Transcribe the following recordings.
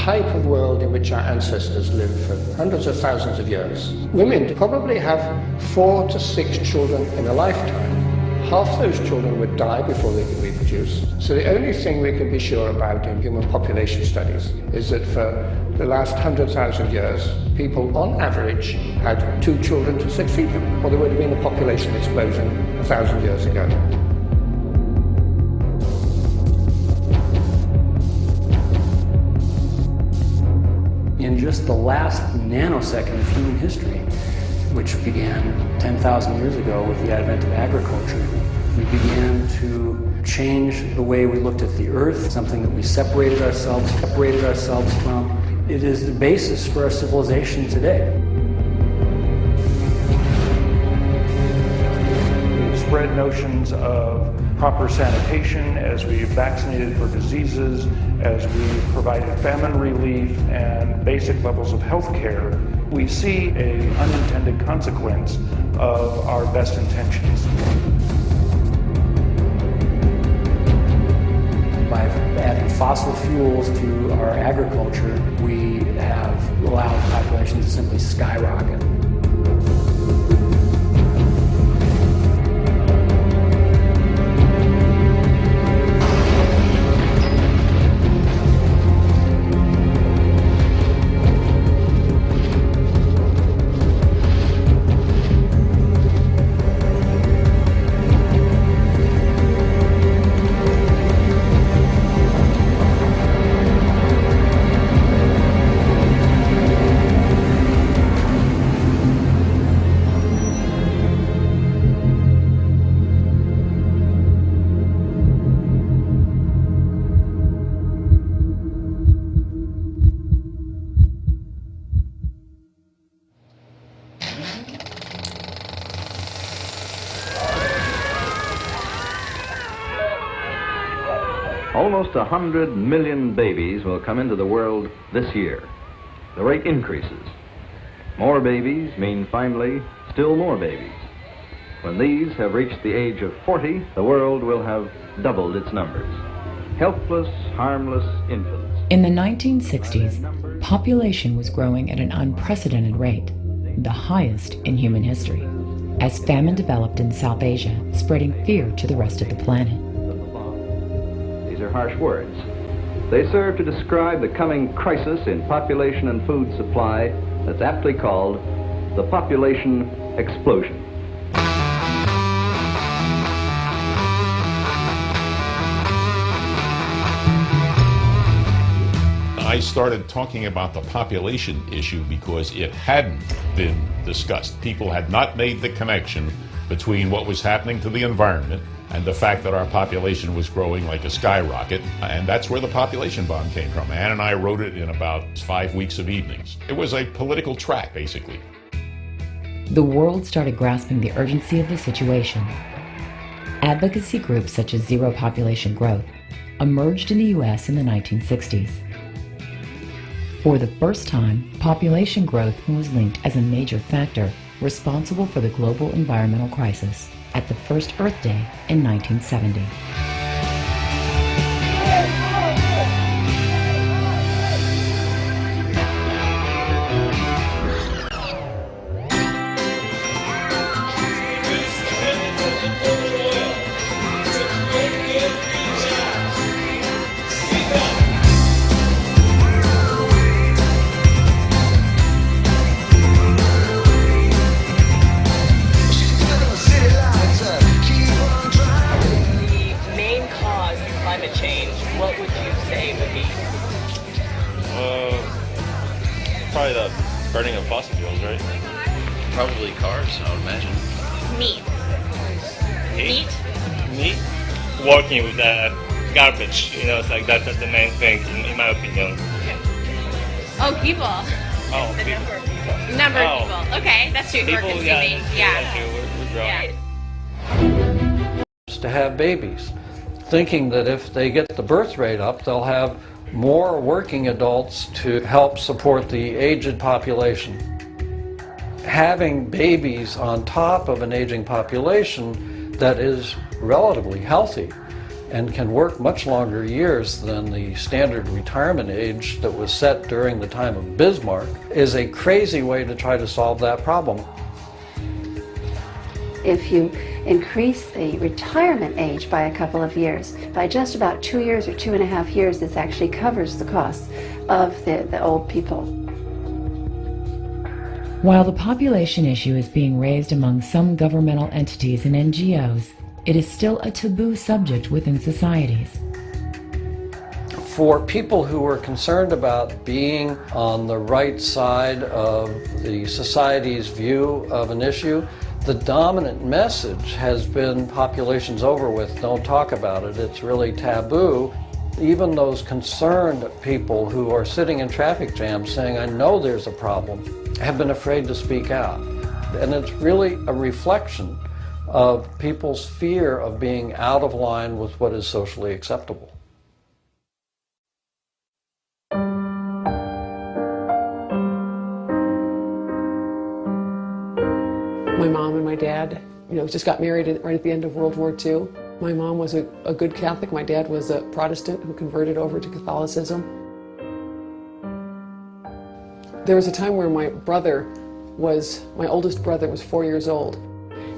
type of world in which our ancestors lived for hundreds of thousands of years, women probably have 4 to 6 children in a lifetime. Half those children would die before they could reproduce. So the only thing we can be sure about in human population studies is that for the last 100,000 years, people on average had 2 children to succeed them, or there would have been a population explosion 1,000 years ago. In just the last nanosecond of human history, which began 10,000 years ago with the advent of agriculture, we began to change the way we looked at the earth, something that we separated ourselves from. It is the basis for our civilization today. We've spread notions of proper sanitation as we've vaccinated for diseases, as we've provided famine relief and basic levels of health care. We see an unintended consequence of our best intentions. By adding fossil fuels to our agriculture, we have allowed populations to simply skyrocket. Almost 100 million babies will come into the world this year. The rate increases. More babies mean finally still more babies. When these have reached the age of 40, the world will have doubled its numbers. Helpless, harmless infants. In the 1960s, population was growing at an unprecedented rate, the highest in human history, as famine developed in South Asia, spreading fear to the rest of the planet. These are harsh words. They serve to describe the coming crisis in population and food supply that's aptly called the population explosion. I started talking about the population issue because it hadn't been discussed. People had not made the connection between what was happening to the environment and the fact that our population was growing like a skyrocket. And that's where the population bomb came from. Ann and I wrote it in about 5 weeks of evenings. It was a political track, basically. The world started grasping the urgency of the situation. Advocacy groups such as Zero Population Growth emerged in the U.S. in the 1960s. For the first time, population growth was linked as a major factor responsible for the global environmental crisis at the first Earth Day in 1970. What would you say would be? Probably the burning of fossil fuels, right? Probably cars, I would imagine. Meat. Meat? Working with that garbage, it's like that's the main thing, in my opinion. Oh, people. Oh, the people. Number of people. Okay, that's true. People, We're consuming. That's true. We're growing. Yeah. To have babies, thinking that if they get the birth rate up, they'll have more working adults to help support the aged population. Having babies on top of an aging population that is relatively healthy and can work much longer years than the standard retirement age that was set during the time of Bismarck, is a crazy way to try to solve that problem. If you increase the retirement age by a couple of years, by just about 2 years or 2.5 years, this actually covers the costs of the old people. While the population issue is being raised among some governmental entities and NGOs, it is still a taboo subject within societies. For people who are concerned about being on the right side of the society's view of an issue, the dominant message has been population's over with, don't talk about it, it's really taboo. Even those concerned people who are sitting in traffic jams saying, I know there's a problem, have been afraid to speak out. And it's really a reflection of people's fear of being out of line with what is socially acceptable. My mom and my dad, just got married right at the end of World War II. My mom was a good Catholic. My dad was a Protestant who converted over to Catholicism. There was a time where my oldest brother was 4 years old,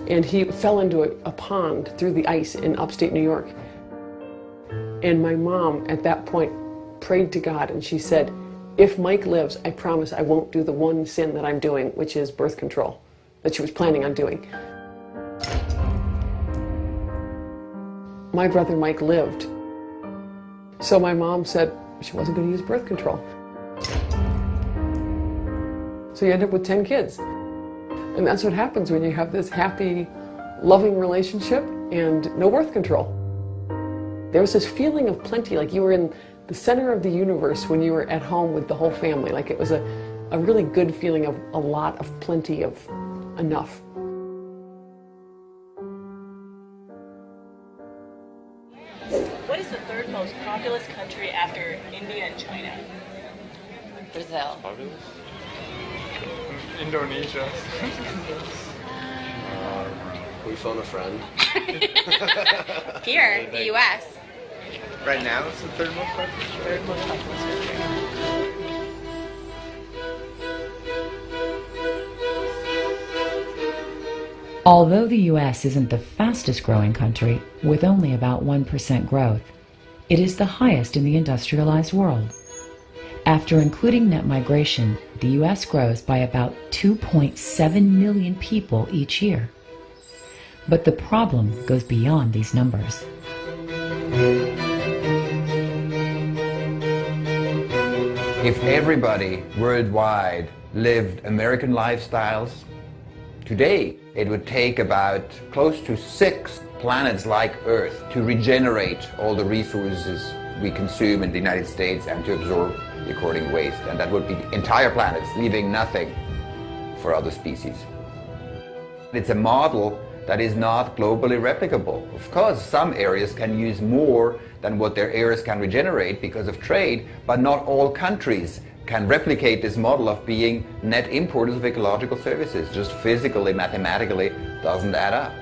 and he fell into a pond through the ice in upstate New York. And my mom at that point prayed to God, and she said, if Mike lives, I promise I won't do the one sin that I'm doing, which is birth control, that she was planning on doing. My brother Mike lived. So my mom said she wasn't going to use birth control. So you end up with 10 kids. And that's what happens when you have this happy, loving relationship and no birth control. There was this feeling of plenty, like you were in the center of the universe when you were at home with the whole family. Like it was a really good feeling of a lot of plenty, of enough. What is the third most populous country after India and China? Brazil. Populous? Indonesia. We phone a friend. Here, the U.S. Right now, it's the third most populous. Third most populous country. Although the U.S. isn't the fastest growing country, with only about 1% growth, it is the highest in the industrialized world. After including net migration, the U.S. grows by about 2.7 million people each year. But the problem goes beyond these numbers. If everybody worldwide lived American lifestyles, today it would take about close to 6 planets like Earth to regenerate all the resources we consume in the United States and to absorb the according waste. And that would be entire planets, leaving nothing for other species. It's a model that is not globally replicable. Of course, some areas can use more than what their areas can regenerate because of trade, but not all countries can replicate this model of being net importers of ecological services. Just physically, mathematically, doesn't add up.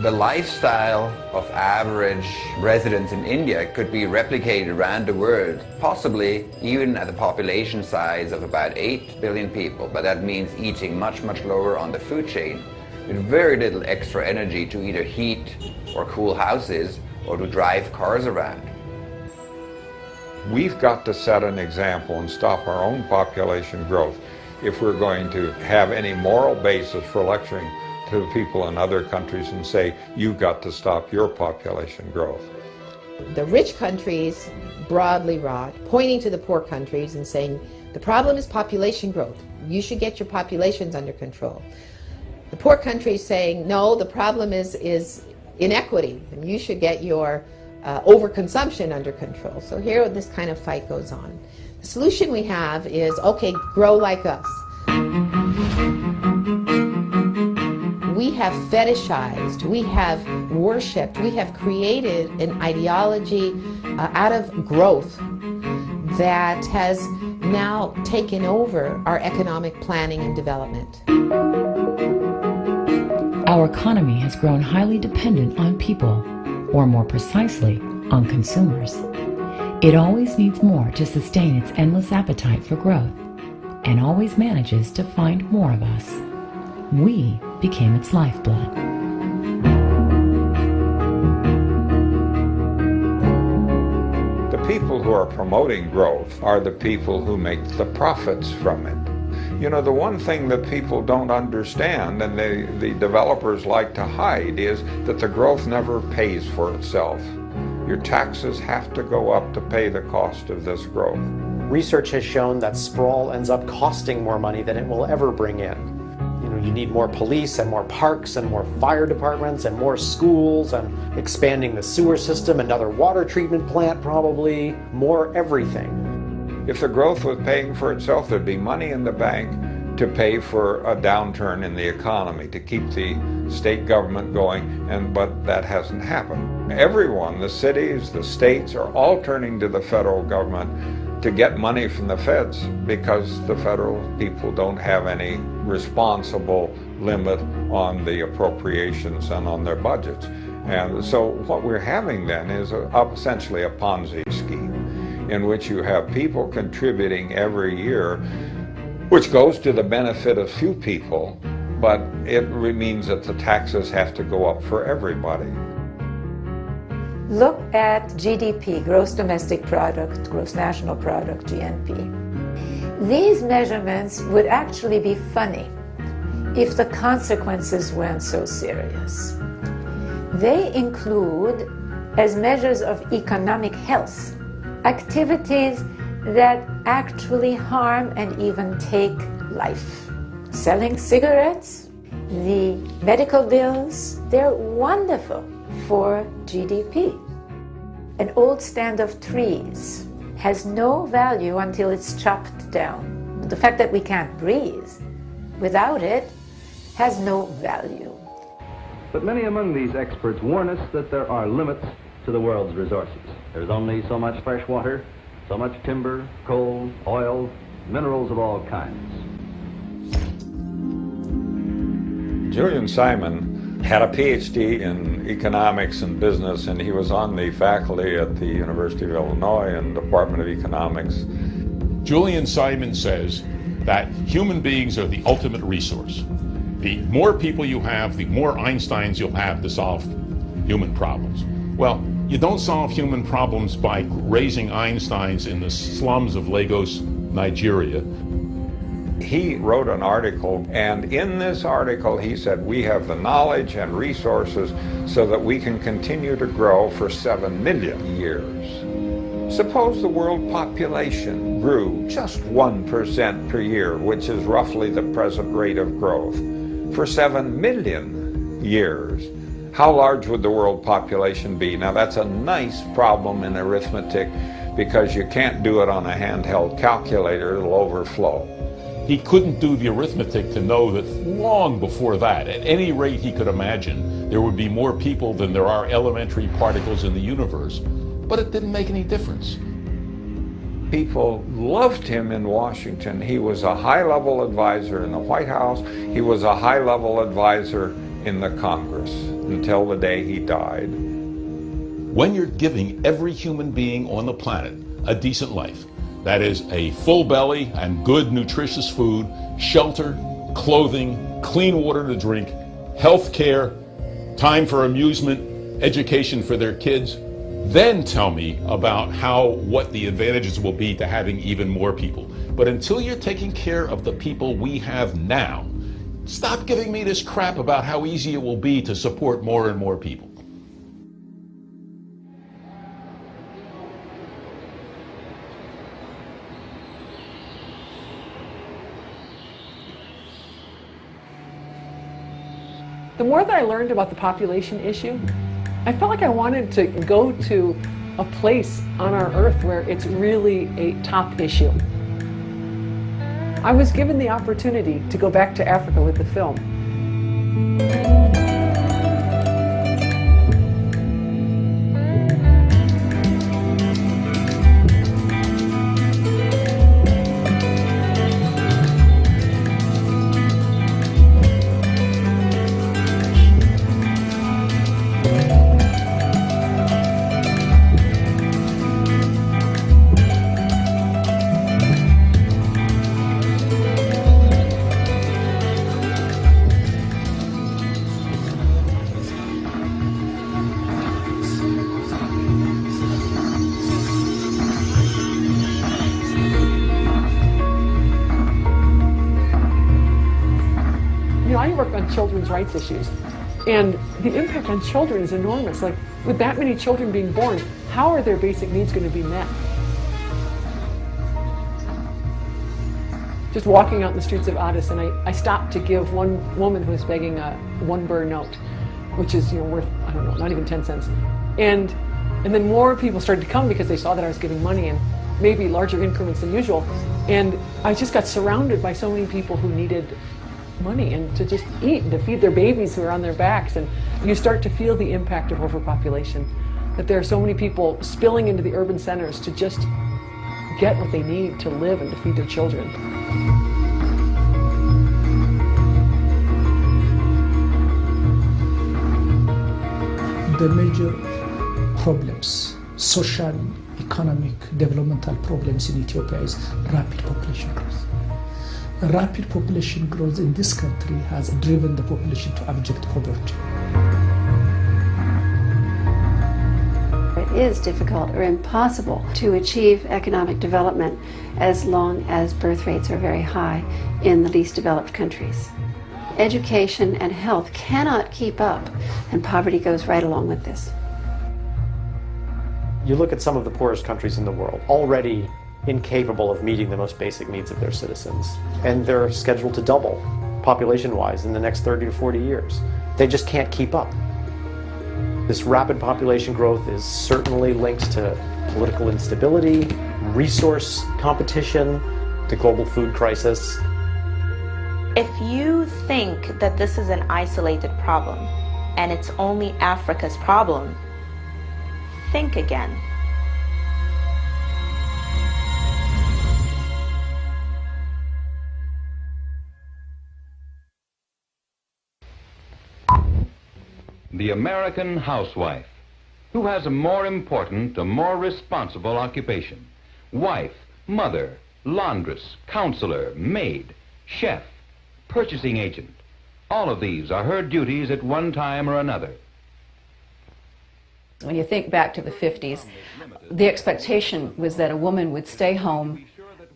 The lifestyle of average residents in India could be replicated around the world, possibly even at a population size of about 8 billion people, but that means eating much, much lower on the food chain, with very little extra energy to either heat or cool houses or to drive cars around. We've got to set an example and stop our own population growth if we're going to have any moral basis for lecturing to people in other countries and say, you've got to stop your population growth. The rich countries broadly rot, pointing to the poor countries and saying, the problem is population growth. You should get your populations under control. The poor countries saying, no, the problem is inequity, and you should get your overconsumption under control. So here this kind of fight goes on. The solution we have is, okay, grow like us. We have fetishized, we have worshipped, we have created an ideology out of growth that has now taken over our economic planning and development. Our economy has grown highly dependent on people. or more precisely, on consumers. It always needs more to sustain its endless appetite for growth, and always manages to find more of us. We became its lifeblood. The people who are promoting growth are the people who make the profits from it. You know, the one thing that people don't understand, and the developers like to hide, is that the growth never pays for itself. Your taxes have to go up to pay the cost of this growth. Research has shown that sprawl ends up costing more money than it will ever bring in. You need more police and more parks and more fire departments and more schools and expanding the sewer system, another water treatment plant probably, more everything. If the growth was paying for itself, there'd be money in the bank to pay for a downturn in the economy, to keep the state government going, but that hasn't happened. Everyone, the cities, the states, are all turning to the federal government to get money from the feds because the federal people don't have any responsible limit on the appropriations and on their budgets. And so what we're having then is essentially a Ponzi scheme in which you have people contributing every year, which goes to the benefit of few people, but it means that the taxes have to go up for everybody. Look at GDP, gross domestic product, gross national product, GNP. These measurements would actually be funny if the consequences weren't so serious. They include, as measures of economic health, activities that actually harm and even take life. Selling cigarettes, the medical bills, they're wonderful for GDP. An old stand of trees has no value until it's chopped down. The fact that we can't breathe without it has no value. But many among these experts warn us that there are limits to the world's resources. There's only so much fresh water, so much timber, coal, oil, minerals of all kinds. Julian Simon had a PhD in economics and business, and he was on the faculty at the University of Illinois and Department of Economics. Julian Simon says that human beings are the ultimate resource. The more people you have, the more Einsteins you'll have to solve human problems. Well, you don't solve human problems by raising Einsteins in the slums of Lagos, Nigeria. He wrote an article, and in this article he said we have the knowledge and resources so that we can continue to grow for 7 million years. Suppose the world population grew just 1% per year, which is roughly the present rate of growth, for 7 million years. How large would the world population be? Now that's a nice problem in arithmetic because you can't do it on a handheld calculator, it'll overflow. He couldn't do the arithmetic to know that long before that, at any rate he could imagine, there would be more people than there are elementary particles in the universe. But it didn't make any difference. People loved him in Washington. He was a high-level advisor in the White House. He was a high-level advisor in the Congress until the day he died. When you're giving every human being on the planet a decent life, that is a full belly and good nutritious food, shelter, clothing, clean water to drink, health care, time for amusement, education for their kids, then tell me about what the advantages will be to having even more people. But until you're taking care of the people we have now, stop giving me this crap about how easy it will be to support more and more people. The more that I learned about the population issue, I felt like I wanted to go to a place on our earth where it's really a top issue. I was given the opportunity to go back to Africa with the film. work on children's rights issues. And the impact on children is enormous. Like, with that many children being born, how are their basic needs going to be met? Just walking out in the streets of Addis, and I stopped to give one woman who was begging a one-birr note, which is, worth, I don't know, not even 10 cents. And then more people started to come because they saw that I was giving money, and maybe larger increments than usual. And I just got surrounded by so many people who needed money and to just eat and to feed their babies who are on their backs. And you start to feel the impact of overpopulation, that there are so many people spilling into the urban centers to just get what they need to live and to feed their children. The major problems, social, economic, developmental problems in Ethiopia is rapid population growth. The rapid population growth in this country has driven the population to abject poverty. It is difficult or impossible to achieve economic development as long as birth rates are very high in the least developed countries. Education and health cannot keep up, and poverty goes right along with this. You look at some of the poorest countries in the world, already incapable of meeting the most basic needs of their citizens, and they're scheduled to double population-wise in the next 30 to 40 years. They just can't keep up. This rapid population growth is certainly linked to political instability, resource competition, the global food crisis. If you think that this is an isolated problem and it's only Africa's problem, think again. The American housewife. Who has a more important, a more responsible occupation? Wife, mother, laundress, counselor, maid, chef, purchasing agent. All of these are her duties at one time or another. When you think back to the 50s, the expectation was that a woman would stay home,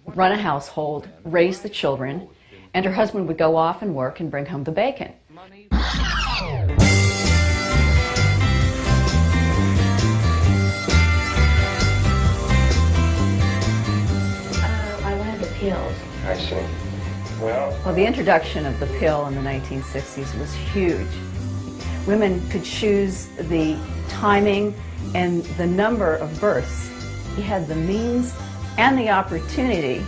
run a household, raise the children, and her husband would go off and work and bring home the bacon. I wanted the pills. I see. Well, the introduction of the pill in the 1960s was huge. Women could choose the timing and the number of births. You had the means and the opportunity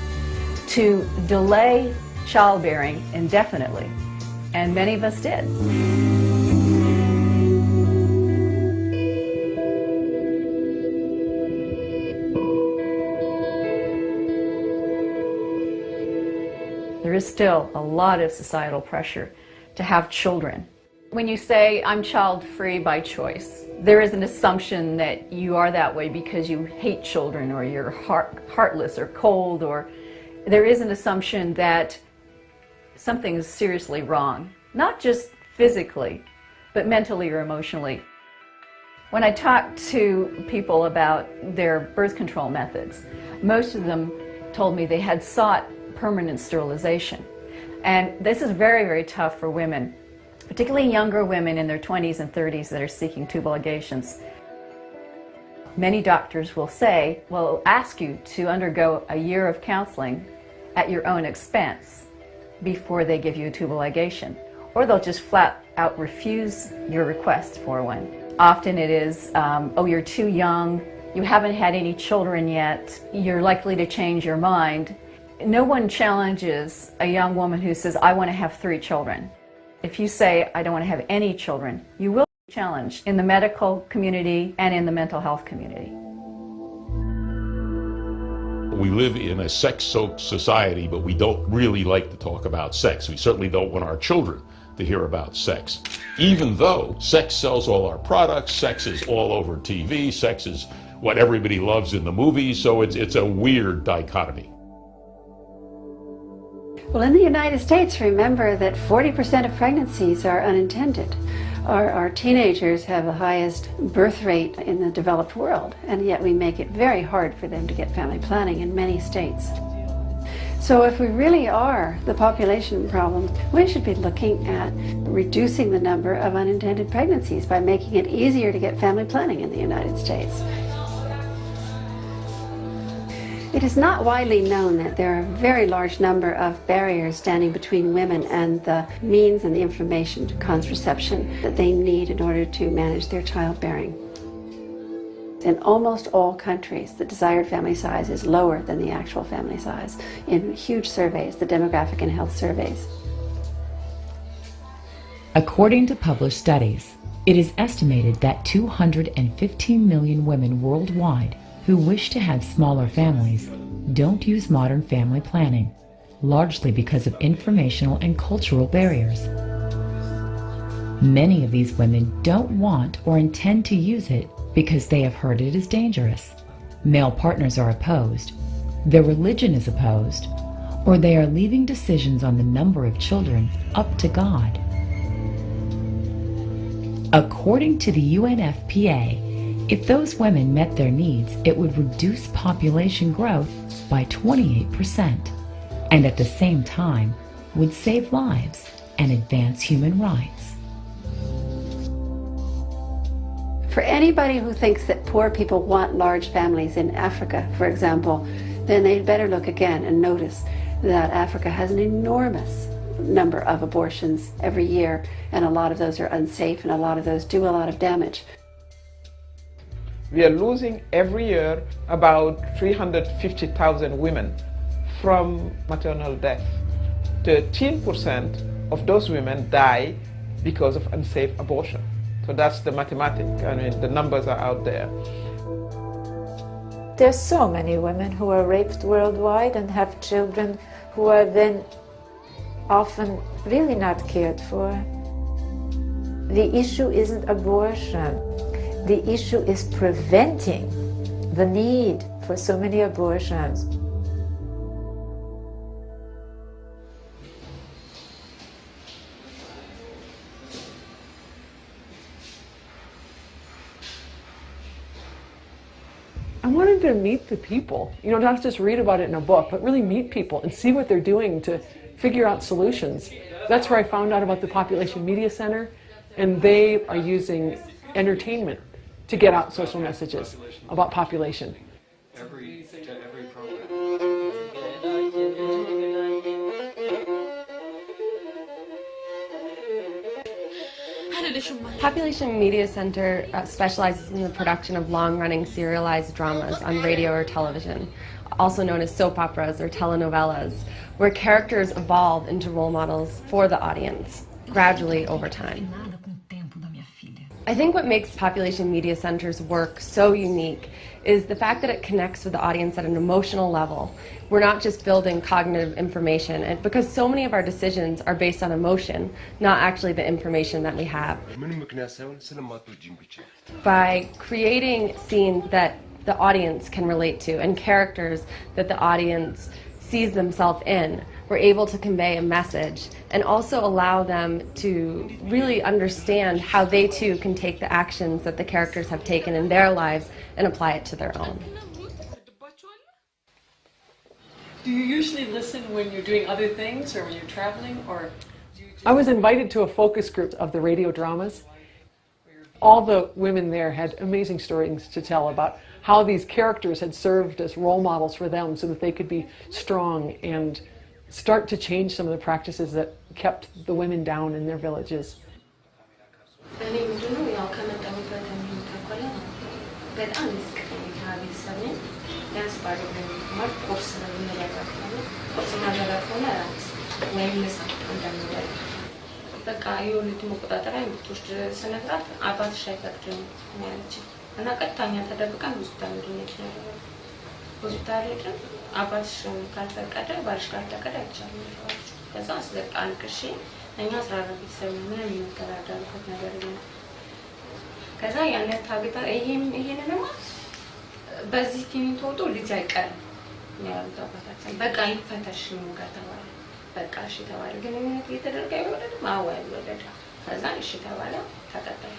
to delay childbearing indefinitely, and many of us did. There is still a lot of societal pressure to have children. When you say, I'm child-free by choice, there is an assumption that you are that way because you hate children, or you're heartless or cold, or there is an assumption that something is seriously wrong, not just physically, but mentally or emotionally. When I talk to people about their birth control methods, most of them told me they had sought permanent sterilization. And this is very, very tough for women, particularly younger women in their 20s and 30s that are seeking tubal ligations. Many doctors will say, well, ask you to undergo a year of counseling at your own expense before they give you a tubal ligation, or they'll just flat out refuse your request for one. Often it is, oh, you're too young, you haven't had any children yet, you're likely to change your mind. No one challenges a young woman who says, I want to have 3 children. If you say, I don't want to have any children, you will be challenged in the medical community and in the mental health community. We live in a sex-soaked society, but we don't really like to talk about sex. We certainly don't want our children to hear about sex. Even though sex sells all our products, sex is all over TV, sex is what everybody loves in the movies, so it's a weird dichotomy. Well, in the United States, remember that 40% of pregnancies are unintended. Our teenagers have the highest birth rate in the developed world, and yet we make it very hard for them to get family planning in many states. So if we really are the population problem, we should be looking at reducing the number of unintended pregnancies by making it easier to get family planning in the United States. It is not widely known that there are a very large number of barriers standing between women and the means and the information to contraception that they need in order to manage their childbearing. In almost all countries, the desired family size is lower than the actual family size in huge surveys, the demographic and health surveys. According to published studies, it is estimated that 215 million women worldwide who wish to have smaller families don't use modern family planning, largely because of informational and cultural barriers. Many of these women don't want or intend to use it because they have heard it is dangerous, male partners are opposed, their religion is opposed, or they are leaving decisions on the number of children up to God. According to the UNFPA, if those women met their needs, it would reduce population growth by 28%, and at the same time would save lives and advance human rights. For anybody who thinks that poor people want large families in Africa, for example, then they'd better look again and notice that Africa has an enormous number of abortions every year, and a lot of those are unsafe, and a lot of those do a lot of damage. We are losing every year about 350,000 women from maternal death. 13% of those women die because of unsafe abortion. So that's the mathematics. I mean, the numbers are out there. There's so many women who are raped worldwide and have children who are then often really not cared for. The issue isn't abortion. The issue is preventing the need for so many abortions. I wanted to meet the people, not just read about it in a book, but really meet people and see what they're doing to figure out solutions. That's where I found out about the Population Media Center, and they are using entertainment to get out social messages about population. Population Media Center specializes in the production of long-running serialized dramas on radio or television, also known as soap operas or telenovelas, where characters evolve into role models for the audience, gradually over time. I think what makes Population Media Center's work so unique is the fact that it connects with the audience at an emotional level. We're not just building cognitive information, and because so many of our decisions are based on emotion, not actually the information that we have. By creating scenes that the audience can relate to and characters that the audience sees themselves in, we're able to convey a message and also allow them to really understand how they too can take the actions that the characters have taken in their lives and apply it to their own. Do you usually listen when you're doing other things or when you're traveling? Or I was invited to a focus group of the radio dramas. All the women there had amazing stories to tell about how these characters had served as role models for them so that they could be strong and start to change some of the practices that kept the women down in their villages. በቃ የወሊድ መቆጣጠሪያ የምትወስድ ስነግራት አባትሽ አይፈቅድም ያለችኝ እና ቀጥታኛ ተደብቀን ሆስፒታል ሄድን ነበር። ሆስፒታል ሄድን አባትሽ ካልፈቀደ ባልሽ ካልፈቀደ አይቻልም ይላል። ከዛ አስለቃን ቅሺ እኛ 14 ቤተሰብ ምንም የሚከራከርበት ነገር የለም። ከዛ ያኔ ታግታ ይሄንንማ በዚህ ኪኒን ተወጦ ልጅ አይቀርም ያሉት አባታችን። በቃ ይፈተሽ ነው ከተባለ በቃ እሺ ተባለ። ግን ምንት እየተደረገ ይወለድ ማዋይ ወለደ። ከዛ እሺ ተባለ ተቀጠለ።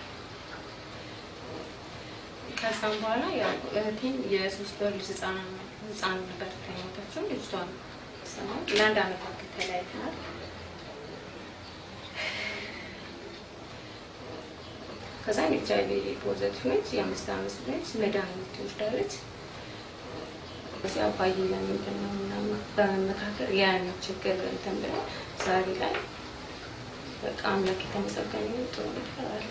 ከዛም በኋላ ያው እህቴን የ3 ወር ልጅ ህፃን ነበር ተኝታችሁ ልጅቷን የተሰማው። ለአንድ ዓመት ያክል ተለያይተናል። ከዛ ኤች አይ ቪ ፖዘቲቭ ነች፣ የ5 ዓመት ነች፣ መድኃኒት ትወስዳለች። በዚህ አባዬ ለምንድን ነው ምናምን በመመካከር ያን ችግር እንትን ብለን ዛሬ ላይ በቃ አምላክ የተመሰገነ ይሁን ጥሩ ነገር አለ።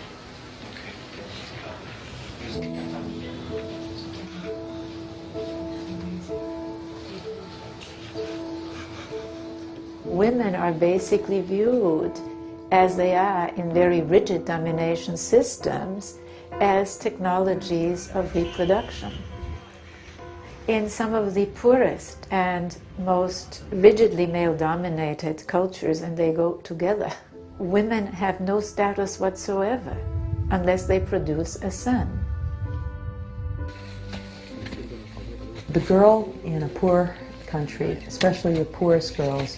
Women are basically viewed as they are in very rigid domination systems as technologies of reproduction. In some of the poorest and most rigidly male-dominated cultures, and they go together, women have no status whatsoever unless they produce a son. The girl in a poor country, especially the poorest girls,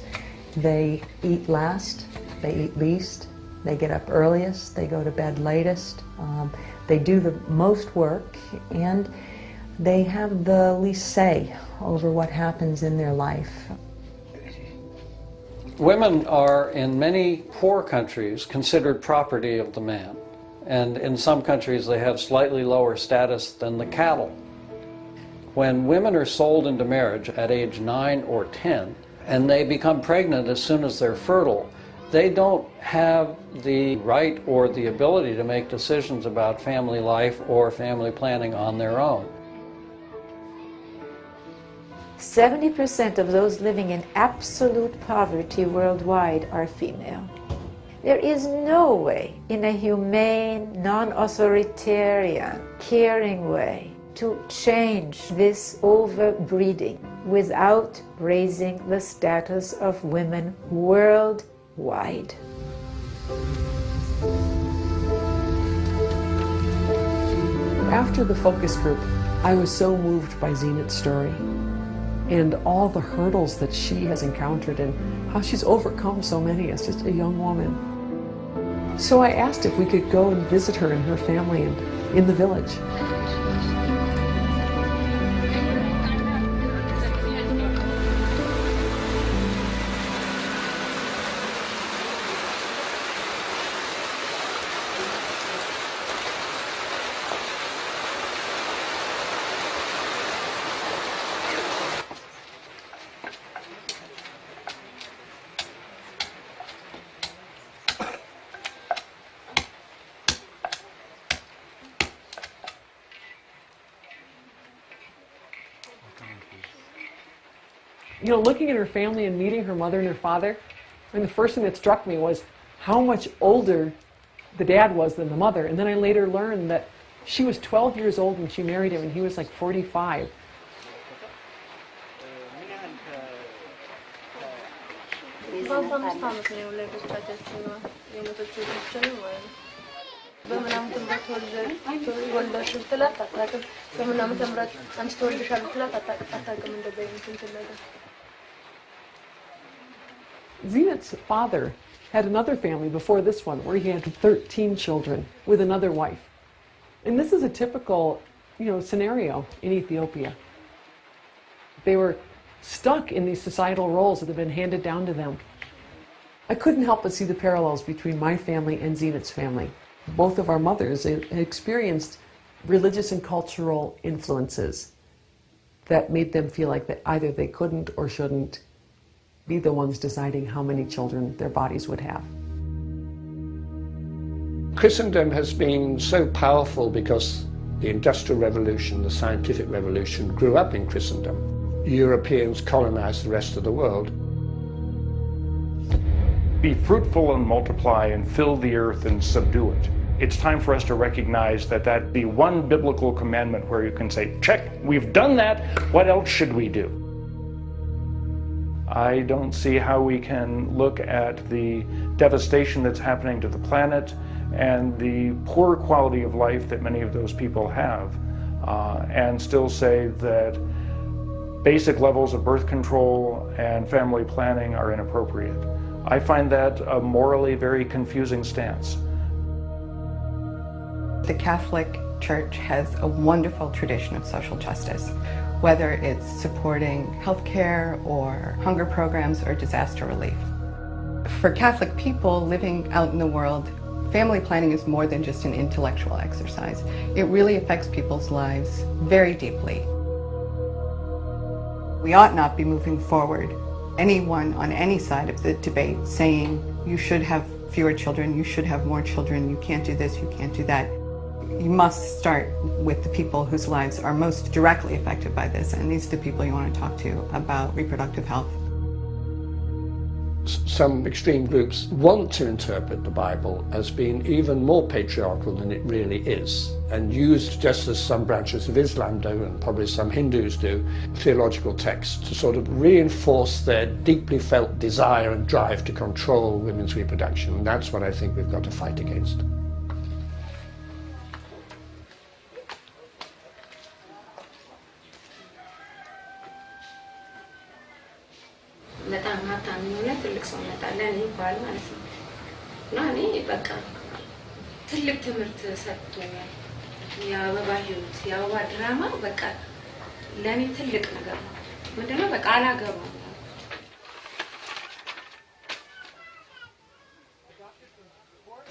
they eat last, they eat least, they get up earliest, they go to bed latest, they do the most work, and they have the least say over what happens in their life. Women are, in many poor countries, considered property of the man. And in some countries, they have slightly lower status than the cattle. When women are sold into marriage at age 9 or 10, and they become pregnant as soon as they're fertile, they don't have the right or the ability to make decisions about family life or family planning on their own. 70% of those living in absolute poverty worldwide are female. There is no way, in a humane, non-authoritarian, caring way, to change this overbreeding without raising the status of women worldwide. After the focus group, I was so moved by Zenit's story and all the hurdles that she has encountered and how she's overcome so many as just a young woman. So I asked if we could go and visit her and her family in the village. You know, looking at her family and meeting her mother and her father, and the first thing that struck me was how much older the dad was than the mother. And then I later learned that she was 12 years old when she married him and he was like 45. Zenit's father had another family before this one where he had 13 children with another wife. And this is a typical, scenario in Ethiopia. They were stuck in these societal roles that have been handed down to them. I couldn't help but see the parallels between my family and Zenit's family. Both of our mothers experienced religious and cultural influences that made them feel like that either they couldn't or shouldn't be the ones deciding how many children their bodies would have. Christendom has been so powerful because the Industrial Revolution, the Scientific Revolution, grew up in Christendom. Europeans colonized the rest of the world. Be fruitful and multiply and fill the earth and subdue it. It's time for us to recognize that the one biblical commandment where you can say, check, we've done that, what else should we do? I don't see how we can look at the devastation that's happening to the planet and the poor quality of life that many of those people have and still say that basic levels of birth control and family planning are inappropriate. I find that a morally very confusing stance. The Catholic Church has a wonderful tradition of social justice. whether it's supporting healthcare or hunger programs or disaster relief. For Catholic people living out in the world, family planning is more than just an intellectual exercise. It really affects people's lives very deeply. We ought not be moving forward, anyone on any side of the debate, saying you should have fewer children, you should have more children, you can't do this, you can't do that. You must start with the people whose lives are most directly affected by this, and these are the people you want to talk to about reproductive health. Some extreme groups want to interpret the Bible as being even more patriarchal than it really is, and use, just as some branches of Islam do, and probably some Hindus do, theological texts to sort of reinforce their deeply felt desire and drive to control women's reproduction. And that's what I think we've got to fight against. በጣም ሀብታም የሆነ ትልቅ ሰው መጣለ እኔ ባል ማለት ነው እና እኔ በቃ ትልቅ ትምህርት ሰጥቶኛል። የአበባ ህይወት የአበባ ድራማ በቃ ለእኔ ትልቅ ነገር ነው። ምንድነው በቃ አላገባም።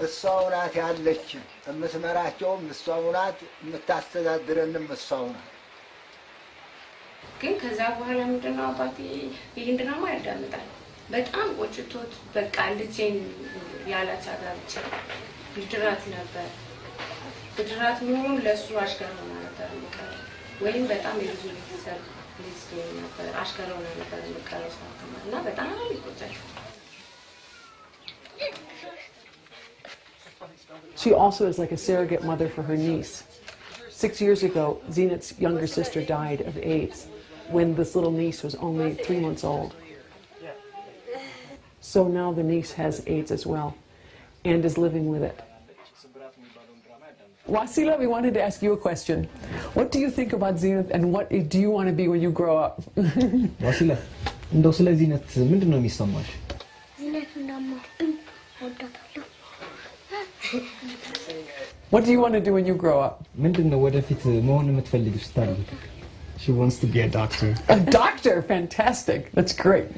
እሷው ናት ያለች የምትመራቸውም እሷው ናት የምታስተዳድረንም እሷው ናት። ግን ከዛ በኋላ ምንድነው አባቴ ይሄን ድራማ ያዳምጣል። በጣም ቆጭቶት በቃ ልጄን ያላቻ ጋብቻ ብድራት ነበር። ብድራት መሆኑን ለሱ አሽከር ሆና ነበር የምቀረው፣ ወይም በጣም የብዙ ቤተሰብ ልጅ ነበር አሽከር ሆና ነበር የምቀረው እና በጣም ይቆጫል። She also is like a surrogate mother for her niece. 6 years ago, Zenit's younger sister died of AIDS when this little niece was only 3 months old. So now the niece has AIDS as well and is living with it. Wasila, we wanted to ask you a question. What do you think about Zenith and what do you want to be when you grow up? Wasila, እንደው ስለ ዚነት ምንድነው የሚሰማሽ? ዚነት እንደማብኝ ወዳታለሁ። What do you want to do when you grow up? ምንድነው ወደፊት መሆን የምትፈልጊው ስታድጊ? She wants to be a doctor. A doctor? Fantastic. That's great.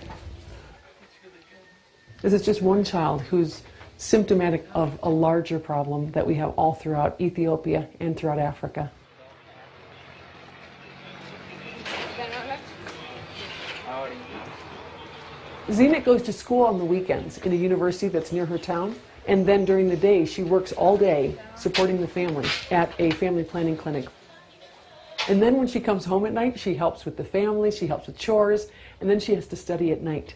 This is just one child who's symptomatic of a larger problem that we have all throughout Ethiopia and throughout Africa. Zenit goes to school on the weekends in a university that's near her town, and then during the day she works all day supporting the family at a family planning clinic. And then when she comes home at night, she helps with the family, she helps with chores, and then she has to study at night.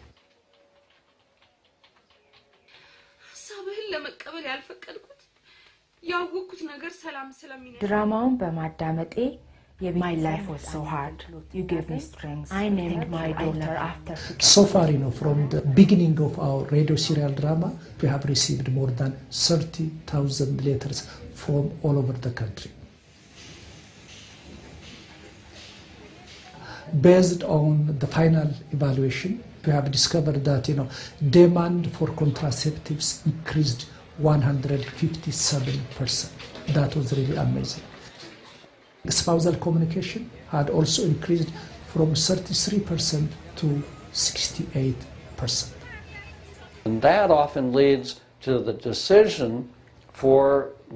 ድራማውን በማዳመጤ My life was so hard. You gave me strength. I named my daughter after. So far, from the beginning of our radio serial drama, we have received more than 30,000 letters from all over the country. Based on the final evaluation, we have discovered that demand for contraceptives increased 157%. That was really amazing. Spousal communication had also increased from 33% to 68%. And that often leads to the decision for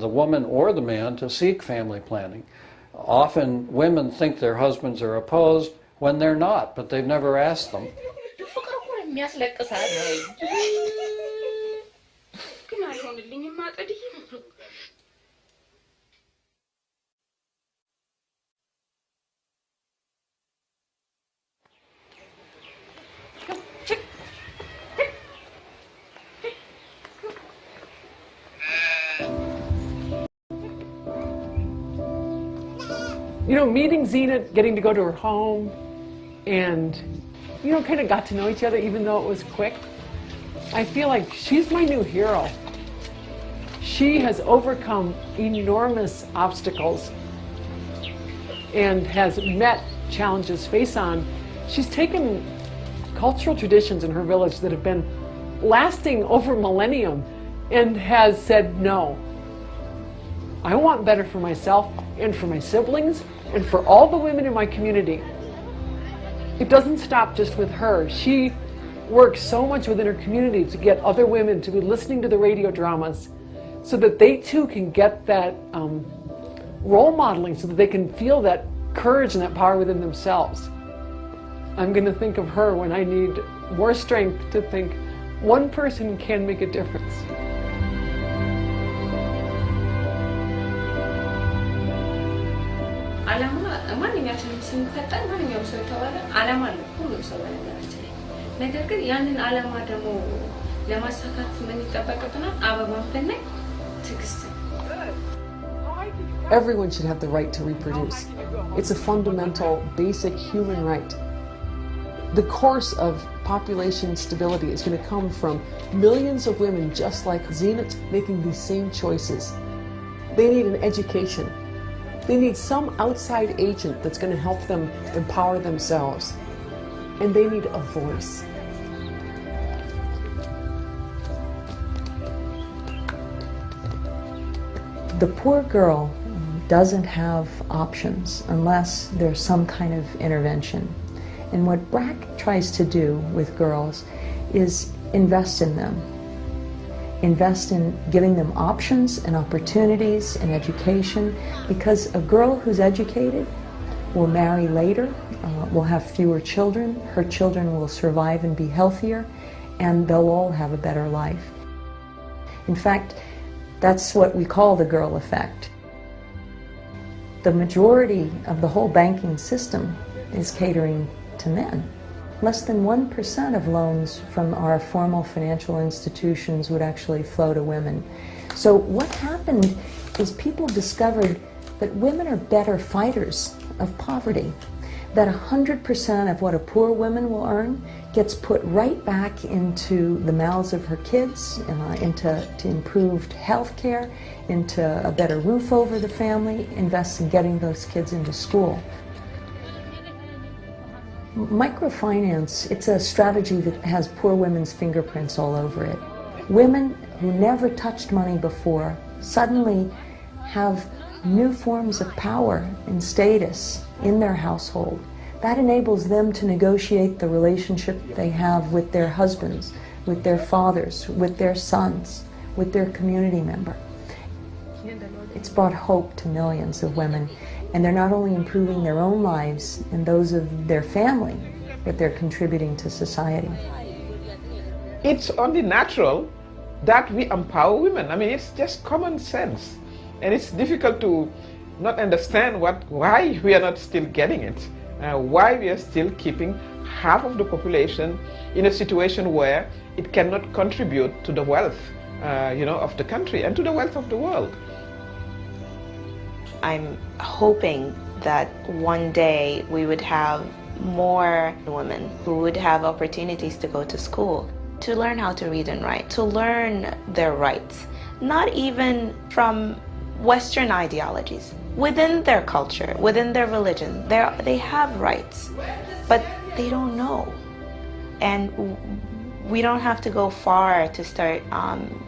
the woman or the man to seek family planning. Often women think their husbands are opposed when they're not, but they've never asked them. Meeting Zenit, getting to go to her home, and, kind of got to know each other even though it was quick. I feel like she's my new hero. She has overcome enormous obstacles and has met challenges face on. She's taken cultural traditions in her village that have been lasting over millennium and has said, no, I want better for myself and for my siblings and for all the women in my community. It doesn't stop just with her. She works so much within her community to get other women to be listening to the radio dramas so that they too can get that role modeling, so that they can feel that courage and that power within themselves. I'm going to think of her when I need more strength to think one person can make a difference. ዓላማ ማንኛችንም ስንፈጠር ማንኛውም ሰው የተባለ ዓላማ አለው ሁሉም ሰው በነገራችን ላይ። ነገር ግን ያንን ዓላማ ደግሞ ለማሳካት ምን ይጠበቅብናል? አበባን ብናይ ትዕግስት። Everyone should have the right to reproduce. It's a fundamental, basic human right. The course of population stability is going to come from millions of women just like Zenit making these same choices. They need an education. They need some outside agent that's going to help them empower themselves. And they need a voice. The poor girl doesn't have options unless there's some kind of intervention. And what BRAC tries to do with girls is invest in them. Invest in giving them options and opportunities and education, because a girl who's educated will marry later, will have fewer children, her children will survive and be healthier, and they'll all have a better life. In fact, that's what we call the girl effect. The majority of the whole banking system is catering to men. Less than 1% of loans from our formal financial institutions would actually flow to women. So what happened is people discovered that women are better fighters of poverty, that 100% of what a poor woman will earn gets put right back into the mouths of her kids, into improved health care, into a better roof over the family, invests in getting those kids into school. Microfinance, it's a strategy that has poor women's fingerprints all over it. Women who never touched money before suddenly have new forms of power and status in their household. That enables them to negotiate the relationship they have with their husbands, with their fathers, with their sons, with their community member. It's brought hope to millions of women, and they're not only improving their own lives and those of their family, but they're contributing to society. It's only natural that we empower women. I mean, it's just common sense. And it's difficult to not understand why we are not still getting it. Why we are still keeping half of the population in a situation where it cannot contribute to the wealth of the country and to the wealth of the world. I'm hoping that one day we would have more women who would have opportunities to go to school, to learn how to read and write, to learn their rights, not even from Western ideologies. Within their culture, within their religion, they have rights, but they don't know. And we don't have to go far to start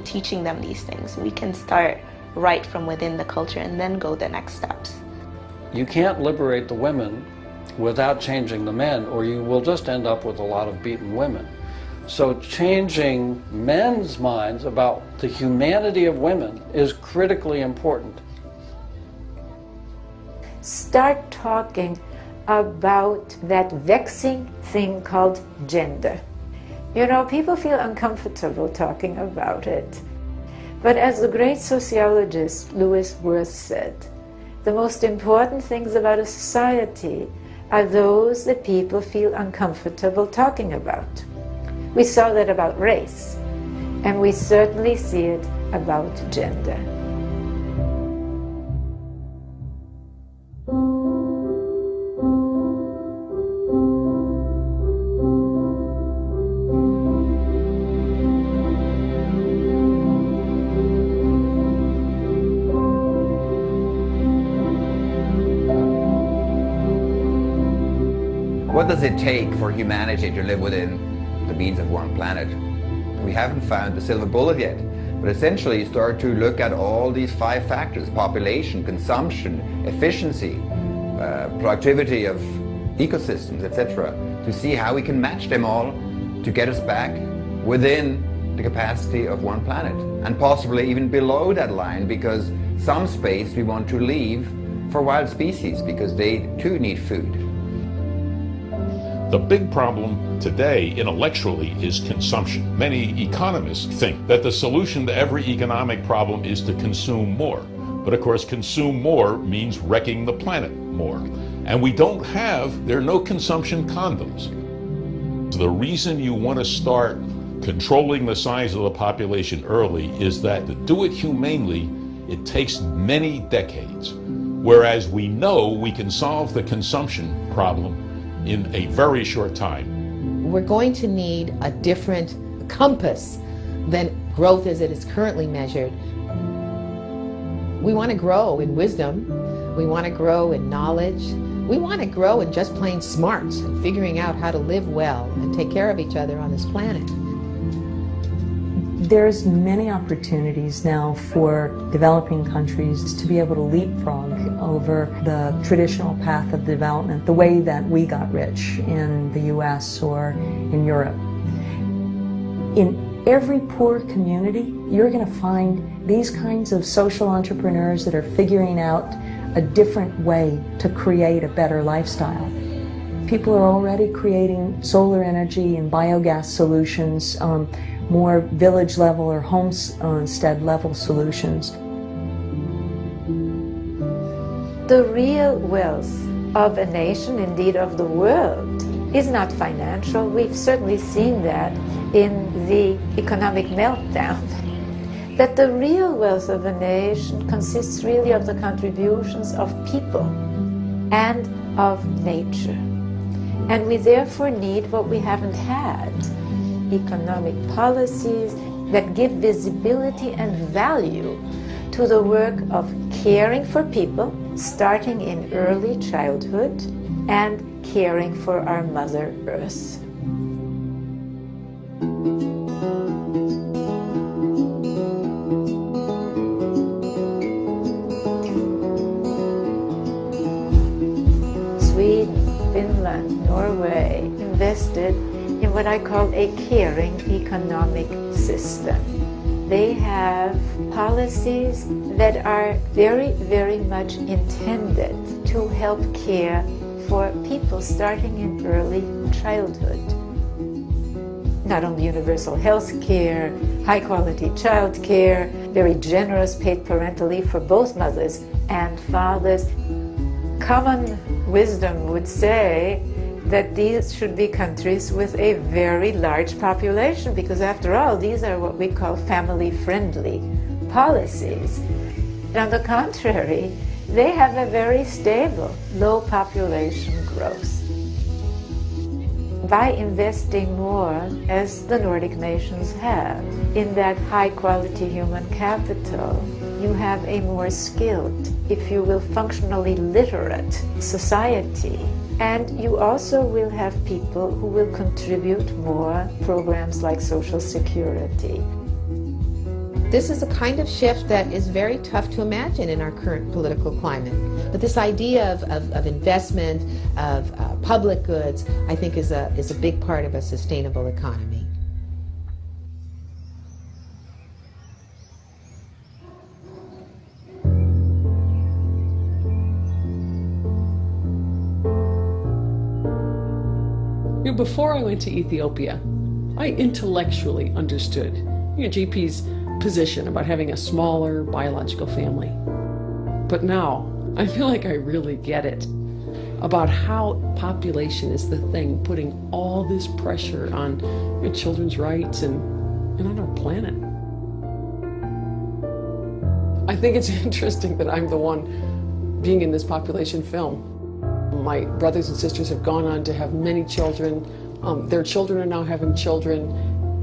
teaching them these things. We can start right from within the culture and then go the next steps. You can't liberate the women without changing the men, or you will just end up with a lot of beaten women. So changing men's minds about the humanity of women is critically important. Start talking about that vexing thing called gender. You know, people feel uncomfortable talking about it. But as the great sociologist Lewis Worth said, the most important things about a society are those that people feel uncomfortable talking about. We saw that about race, and we certainly see it about gender. What does it take for humanity to live within the means of one planet? We haven't found the silver bullet yet, but essentially you start to look at all these 5 factors: population, consumption, efficiency, productivity of ecosystems, etc., to to see how we can match them all to get us back within the capacity of one planet, and possibly even below that line, because some space we want to leave for wild species, because they too need food. The big problem today intellectually is consumption. Many economists think that the solution to every economic problem is to consume more. But of course, consume more means wrecking the planet more. And there are no consumption condoms. The reason you want to start controlling the size of the population early is that to do it humanely, it takes many decades. Whereas we know we can solve the consumption problem in a very short time. We're going to need a different compass than growth as it is currently measured. We want to grow in wisdom. We want to grow in knowledge. We want to grow in just plain smarts and figuring out how to live well and take care of each other on this planet. There's many opportunities now for developing countries to be able to leapfrog over the traditional path of development, the way that we got rich in the US or in Europe. In every poor community, you're going to find these kinds of social entrepreneurs that are figuring out a different way to create a better lifestyle. People are already creating solar energy and biogas solutions, more village level or homestead level solutions. The real wealth of a nation, indeed of the world, is not financial. We've certainly seen that in the economic meltdown. That the real wealth of a nation consists really of the contributions of people and of nature. And we therefore need what we haven't had: economic policies that give visibility and value to the work of caring for people, starting in early childhood, and caring for our Mother Earth. Sweden, Finland, Norway invested in what I call a caring economic system. They have policies that are very, very much intended to help care for people starting in early childhood. Not only universal health care, high quality child care, very generous paid parental leave for both mothers and fathers. Common wisdom would say that these should be countries with a very large population, because after all, these are what we call family-friendly policies. And on the contrary, they have a very stable, low population growth. By investing more, as the Nordic nations have, in that high-quality human capital, you have a more skilled, if you will, functionally literate society. And you also will have people who will contribute more programs like Social Security. This is a kind of shift that is very tough to imagine in our current political climate. But this idea of investment, of public goods, I think is a big part of a sustainable economy. Before I went to Ethiopia, I intellectually understood JP's position about having a smaller biological family. But now, I feel like I really get it, about how population is the thing putting all this pressure on children's rights and on our planet. I think it's interesting that I'm the one being in this population film. My brothers and sisters have gone on to have many children. Their children are now having children.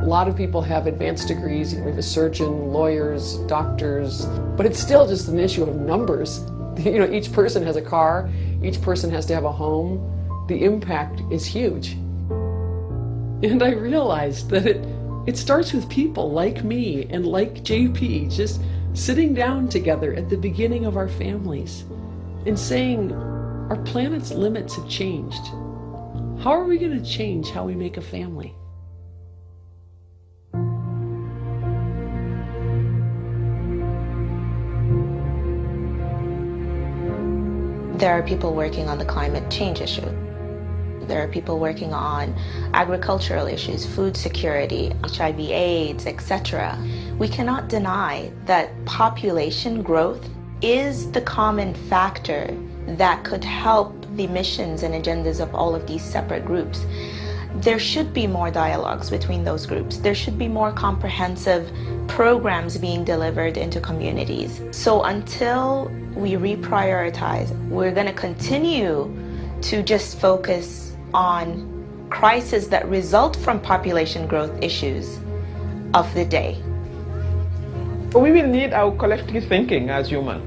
A lot of people have advanced degrees. We have a surgeon, lawyers, doctors, but it's still just an issue of numbers. Each person has a car. Each person has to have a home. The impact is huge. And I realized that it starts with people like me and like JP just sitting down together at the beginning of our families and saying, our planet's limits have changed. How are we going to change how we make a family? There are people working on the climate change issue. There are people working on agricultural issues, food security, HIV/AIDS, etc. We cannot deny that population growth is the common factor that could help the missions and agendas of all of these separate groups. There should be more dialogues between those groups. There should be more comprehensive programs being delivered into communities. So until we reprioritize, we're going to continue to just focus on crises that result from population growth issues of the day. We will need our collective thinking as humans.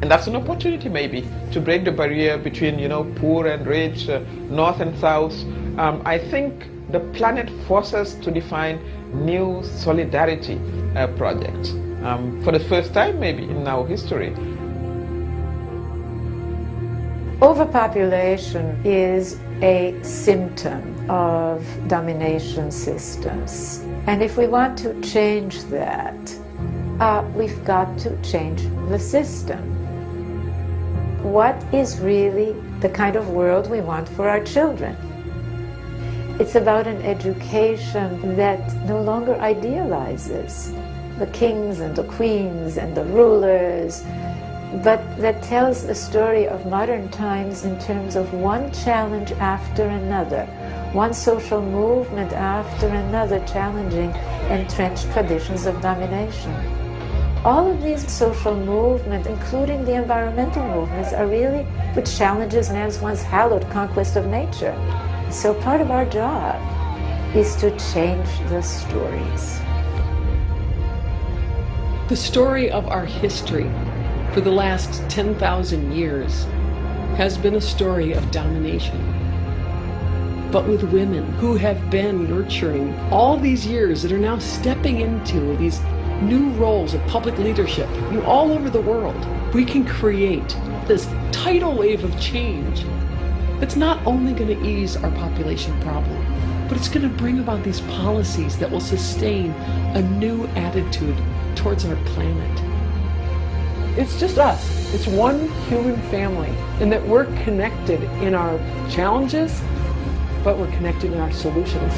And that's an opportunity maybe to break the barrier between, poor and rich, north and south. I think the planet forces us to define new solidarity projects for the first time maybe in our history. Overpopulation is a symptom of domination systems. And if we want to change that, we've got to change the system. What is really the kind of world we want for our children? It's about an education that no longer idealizes the kings and the queens and the rulers, but that tells a story of modern times in terms of one challenge after another, one social movement after another challenging entrenched traditions of domination. All of these social movements, including the environmental movements, are really which challenges man's once hallowed conquest of nature. So part of our job is to change the stories. The story of our history for the last 10,000 years has been a story of domination. But with women who have been nurturing all these years that are now stepping into these new roles of public leadership all over the world, we can create this tidal wave of change that's not only going to ease our population problem, but it's going to bring about these policies that will sustain a new attitude towards our planet. It's just us. It's one human family, and that we're connected in our challenges, but we're connected in our solutions.